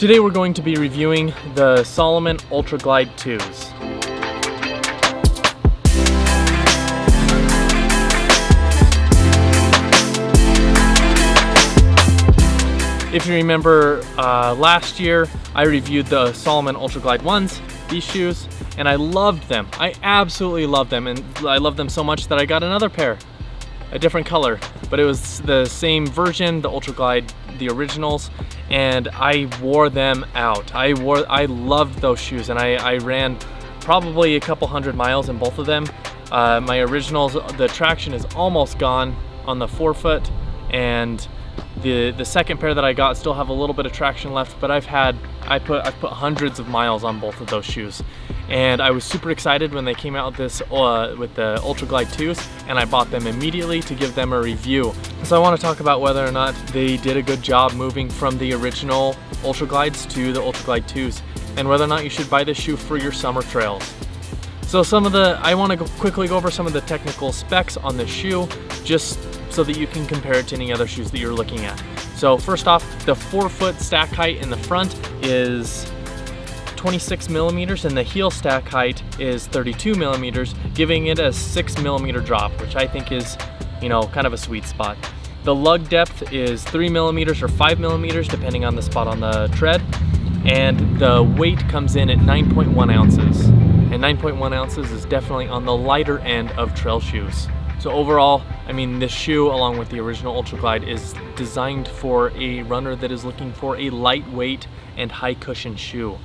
Today we're going to be reviewing the Salomon Ultra Glide 2s. If you remember last year, I reviewed the Salomon Ultra Glide 1s, these shoes, and I loved them. I absolutely loved them, and I loved them so much that I got another pair, a different color, but it was the same version, the Ultra Glide, the originals, and I wore them out. I loved those shoes, and I ran probably a couple hundred miles in both of them. My originals, the traction is almost gone on the forefoot, and the second pair that I got still have a little bit of traction left, but I've put hundreds of miles on both of those shoes, and I was super excited when they came out with this with the Ultra Glide 2s, and I bought them immediately to give them a review. So I want to talk about whether or not they did a good job moving from the original Ultra Glides to the Ultra Glide 2s, and whether or not you should buy this shoe for your summer trails. So I want to quickly go over some of the technical specs on this shoe, just so that you can compare it to any other shoes that you're looking at. So first off, the forefoot stack height in the front is 26 millimeters and the heel stack height is 32 millimeters, giving it a 6 millimeter drop, which I think is, kind of a sweet spot. The lug depth is 3 millimeters or 5 millimeters, depending on the spot on the tread. And the weight comes in at 9.1 ounces. And 9.1 ounces is definitely on the lighter end of trail shoes. So overall, this shoe, along with the original Ultra Glide, is designed for a runner that is looking for a lightweight and high cushion shoe.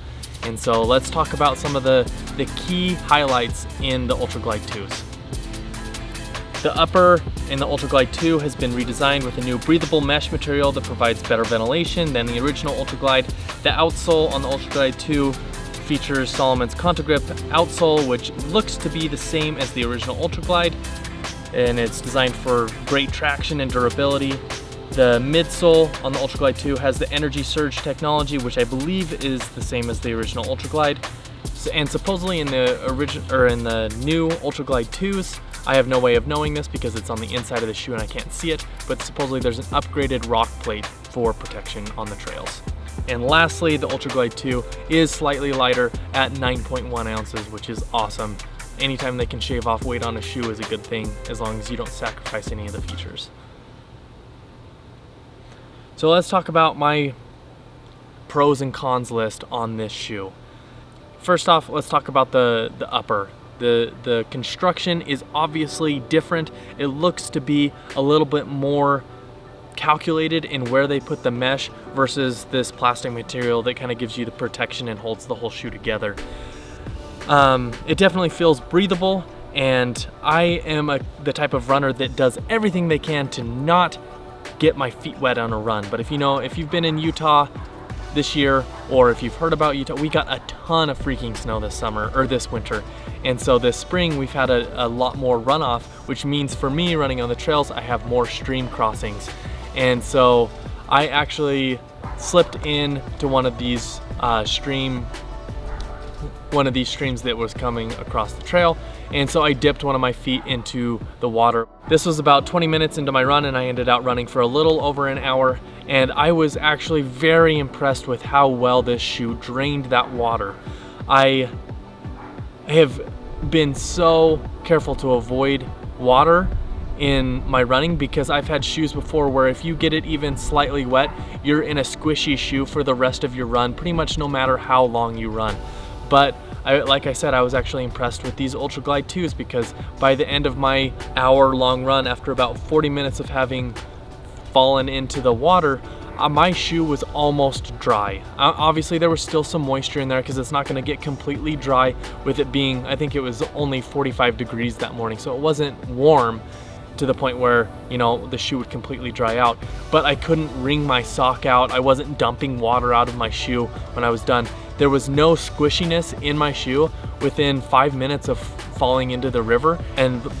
And so let's talk about some of the key highlights in the Ultra Glide 2s. The upper in the Ultra Glide 2 has been redesigned with a new breathable mesh material that provides better ventilation than the original Ultra Glide. The outsole on the Ultra Glide 2 features Salomon's Contagrip outsole, which looks to be the same as the original Ultra Glide, and it's designed for great traction and durability. The midsole on the Ultra Glide 2 has the energy surge technology, which I believe is the same as the original Ultra Glide. And supposedly in the new Ultra Glide 2s, I have no way of knowing this because it's on the inside of the shoe and I can't see it, but supposedly there's an upgraded rock plate for protection on the trails. And lastly, the Ultra Glide 2 is slightly lighter at 9.1 ounces, which is awesome. Anytime they can shave off weight on a shoe is a good thing, as long as you don't sacrifice any of the features. So let's talk about my pros and cons list on this shoe. First off, let's talk about the upper. The construction is obviously different. It looks to be a little bit more calculated in where they put the mesh versus this plastic material that kind of gives you the protection and holds the whole shoe together. It definitely feels breathable, and I am the type of runner that does everything they can to not get my feet wet on a run. But if you've been in Utah this year, or if you've heard about Utah, we got a ton of freaking snow this winter. And so this spring we've had a lot more runoff, which means for me running on the trails, I have more stream crossings. And so I actually slipped into one of these streams that was coming across the trail, and so I dipped one of my feet into the water. This was about 20 minutes into my run, and I ended out running for a little over an hour, and I was actually very impressed with how well this shoe drained that water. I have been so careful to avoid water in my running because I've had shoes before where if you get it even slightly wet, you're in a squishy shoe for the rest of your run, pretty much no matter how long you run. But like I said, I was actually impressed with these Ultra Glide 2s because by the end of my hour-long run, after about 40 minutes of having fallen into the water, my shoe was almost dry. Obviously, there was still some moisture in there because it's not going to get completely dry with it being, I think it was only 45 degrees that morning, so it wasn't warm to the point where, the shoe would completely dry out. But I couldn't wring my sock out. I wasn't dumping water out of my shoe when I was done. There was no squishiness in my shoe within 5 minutes of falling into the river,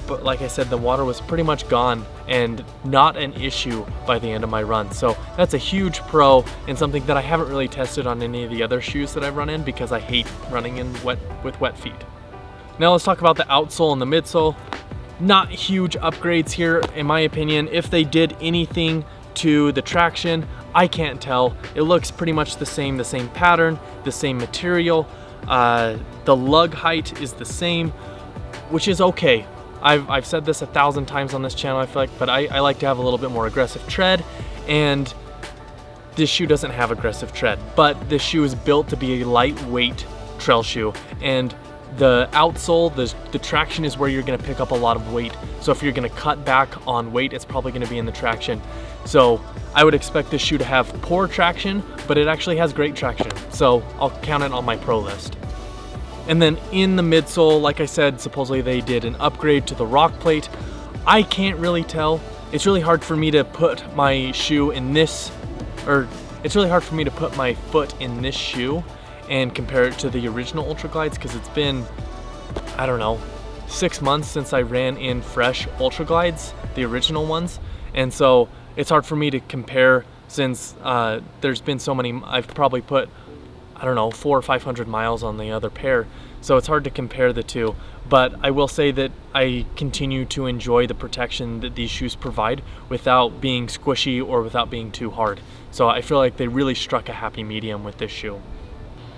but like I said, the water was pretty much gone and not an issue by the end of my run. So that's a huge pro and something that I haven't really tested on any of the other shoes that I've run in because I hate running with wet feet. Now let's talk about the outsole and the midsole. Not huge upgrades here in my opinion. If they did anything to the traction, I can't tell. It looks pretty much the same pattern, the same material. The lug height is the same, which is okay. I've said this 1,000 times on this channel, I feel like, but I like to have a little bit more aggressive tread, and this shoe doesn't have aggressive tread, but this shoe is built to be a lightweight trail shoe, and the outsole, the traction is where you're gonna pick up a lot of weight. So if you're gonna cut back on weight, it's probably gonna be in the traction. So I would expect this shoe to have poor traction, but it actually has great traction. So I'll count it on my pro list. And then in the midsole, like I said, supposedly they did an upgrade to the rock plate. I can't really tell. It's really hard for me to put my shoe in this, or it's really hard for me to put my foot in this shoe and compare it to the original Ultra Glides, because it's been, I don't know, 6 months since I ran in fresh Ultra Glides, the original ones. And so it's hard for me to compare, since there's been so many. I've probably put, I don't know, 400 or 500 miles on the other pair. So it's hard to compare the two. But I will say that I continue to enjoy the protection that these shoes provide without being squishy or without being too hard. So I feel like they really struck a happy medium with this shoe.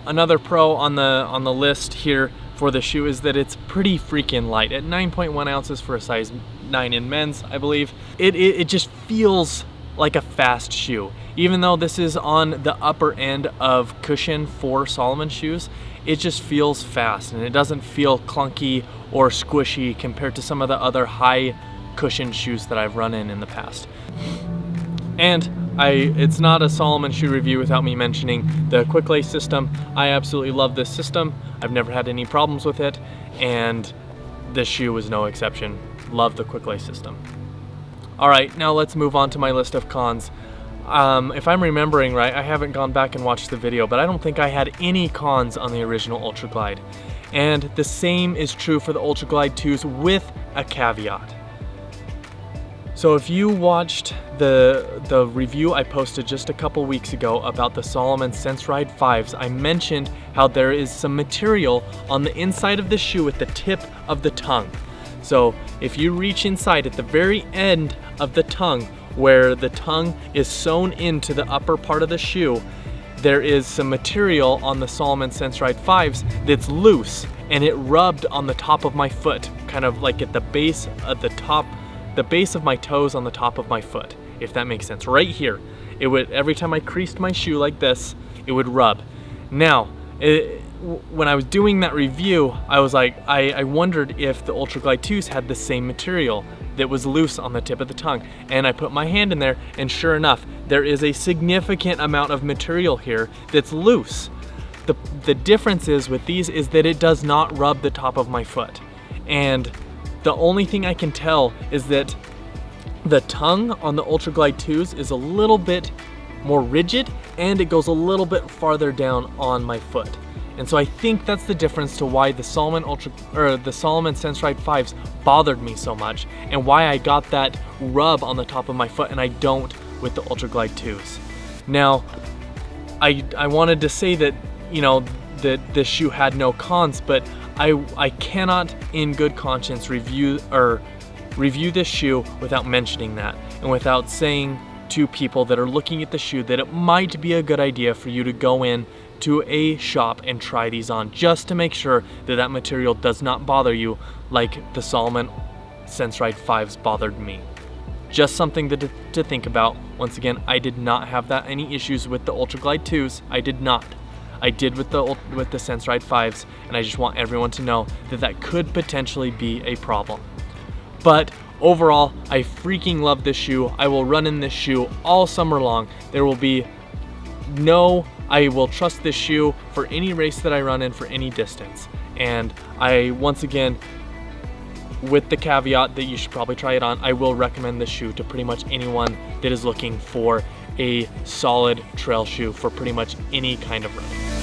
Another pro on the list here for the shoe is that it's pretty freaking light. At 9.1 ounces for a size 9 in men's, I believe. It just feels like a fast shoe. Even though this is on the upper end of cushion for Salomon shoes, it just feels fast, and it doesn't feel clunky or squishy compared to some of the other high cushion shoes that I've run in the past. And it's not a Salomon shoe review without me mentioning the quick lace system. I absolutely love this system. I've never had any problems with it, and this shoe was no exception. Love the quick lace system. All right, now let's move on to my list of cons. If I'm remembering right, I haven't gone back and watched the video, but I don't think I had any cons on the original Ultra Glide. And the same is true for the Ultra Glide 2s with a caveat. So if you watched the review I posted just a couple weeks ago about the Salomon SenseRide 5s, I mentioned how there is some material on the inside of the shoe at the tip of the tongue. So if you reach inside at the very end of the tongue, where the tongue is sewn into the upper part of the shoe, there is some material on the Salomon SenseRide 5s that's loose, and it rubbed on the top of my foot, kind of like at the base of the base of my toes on the top of my foot, if that makes sense. Right here, it would, every time I creased my shoe like this, it would rub. Now, when I was doing that review, I was like, I wondered if the Ultra Glide 2s had the same material that was loose on the tip of the tongue. And I put my hand in there, and sure enough, there is a significant amount of material here that's loose. The difference is with these is that it does not rub the top of my foot. And the only thing I can tell is that the tongue on the Ultra Glide 2s is a little bit more rigid, and it goes a little bit farther down on my foot. And so I think that's the difference to why the Salomon SenseRide 5s bothered me so much, and why I got that rub on the top of my foot and I don't with the Ultra Glide 2s. Now, I wanted to say that, you know, that this shoe had no cons, but I cannot in good conscience review this shoe without mentioning that, and without saying to people that are looking at the shoe that it might be a good idea for you to go in to a shop and try these on, just to make sure that that material does not bother you like the Salomon SenseRide 5s bothered me. Just something to think about. Once again, I did not have any issues with the Ultra Glide 2s. I did not. I did with the SenseRide 5s, and I just want everyone to know that that could potentially be a problem. But overall, I freaking love this shoe. I will run in this shoe all summer long. I will trust this shoe for any race that I run in, for any distance. And I, once again, with the caveat that you should probably try it on, I will recommend this shoe to pretty much anyone that is looking for a solid trail shoe for pretty much any kind of running.